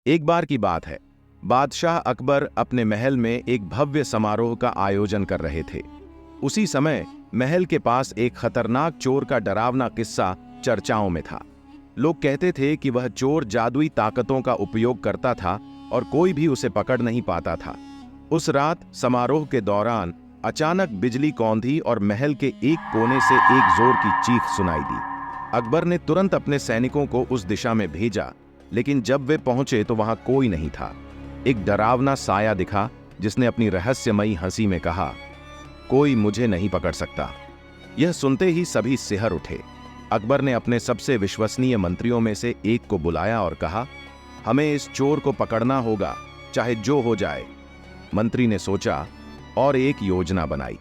एक बार की बात है, बादशाह अकबर अपने महल में एक भव्य समारोह का आयोजन कर रहे थे। उसी समय महल के पास एक खतरनाक चोर का डरावना किस्सा चर्चाओं में था। लोग कहते थे कि वह चोर जादुई ताकतों का उपयोग करता था और कोई भी उसे पकड़ नहीं पाता था। उस रात समारोह के दौरान अचानक बिजली कौंधी और महल के एक कोने से एक जोर की चीख सुनाई दी। अकबर ने तुरंत अपने सैनिकों को उस दिशा में भेजा, लेकिन जब वे पहुंचे तो वहां कोई नहीं था। एक डरावना साया दिखा जिसने अपनी रहस्यमयी हंसी में कहा, कोई मुझे नहीं पकड़ सकता। यह सुनते ही सभी सिहर उठे। अकबर ने अपने सबसे विश्वसनीय मंत्रियों में से एक को बुलाया और कहा, हमें इस चोर को पकड़ना होगा, चाहे जो हो जाए। मंत्री ने सोचा और एक योजना बनाई।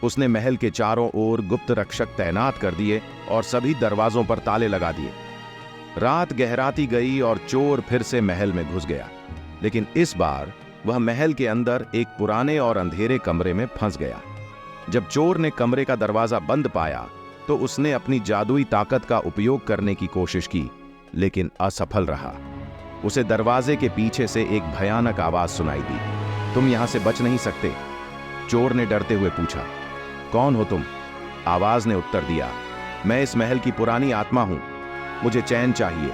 उसने महल के चारों ओर गुप्त रक्षक तैनात कर दिए और सभी दरवाजों पर ताले लगा दिए। रात गहराती गई और चोर फिर से महल में घुस गया, लेकिन इस बार वह महल के अंदर एक पुराने और अंधेरे कमरे में फंस गया। जब चोर ने कमरे का दरवाजा बंद पाया तो उसने अपनी जादुई ताकत का उपयोग करने की कोशिश की, लेकिन असफल रहा। उसे दरवाजे के पीछे से एक भयानक आवाज सुनाई दी, तुम यहां से बच नहीं सकते। चोर ने डरते हुए पूछा, कौन हो तुम? आवाज ने उत्तर दिया, मैं इस महल की पुरानी आत्मा हूं, मुझे चैन चाहिए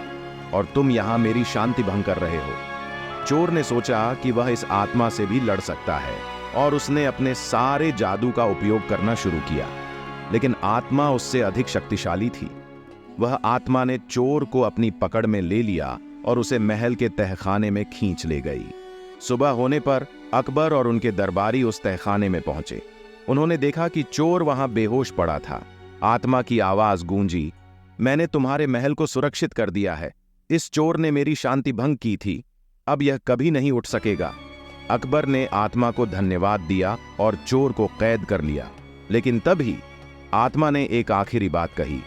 और तुम यहां मेरी शांति भंग कर रहे हो। चोर ने सोचा कि वह इस आत्मा से भी लड़ सकता है और उसने अपने सारे जादू का उपयोग करना शुरू किया, लेकिन आत्मा उससे अधिक शक्तिशाली थी। वह आत्मा ने चोर को अपनी पकड़ में ले लिया और उसे महल के तहखाने में खींच ले गई। सुबह होने पर अकबर और उनके दरबारी उस तहखाने में पहुंचे। उन्होंने देखा कि चोर वहां बेहोश पड़ा था। आत्मा की आवाज गूंजी, मैंने तुम्हारे महल को सुरक्षित कर दिया है। इस चोर ने मेरी शांति भंग की थी, अब यह कभी नहीं उठ सकेगा। अकबर ने आत्मा को धन्यवाद दिया और चोर को कैद कर लिया, लेकिन तभी आत्मा ने एक आखिरी बात कही,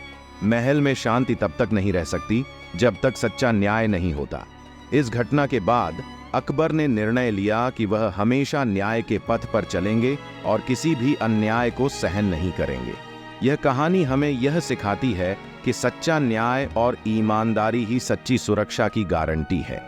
महल में शांति तब तक नहीं रह सकती जब तक सच्चा न्याय नहीं होता। इस घटना के बाद अकबर ने निर्णय लिया कि वह हमेशा न्याय के पथ पर चलेंगे और किसी भी अन्याय को सहन नहीं करेंगे। यह कहानी हमें यह सिखाती है कि सच्चा न्याय और ईमानदारी ही सच्ची सुरक्षा की गारंटी है।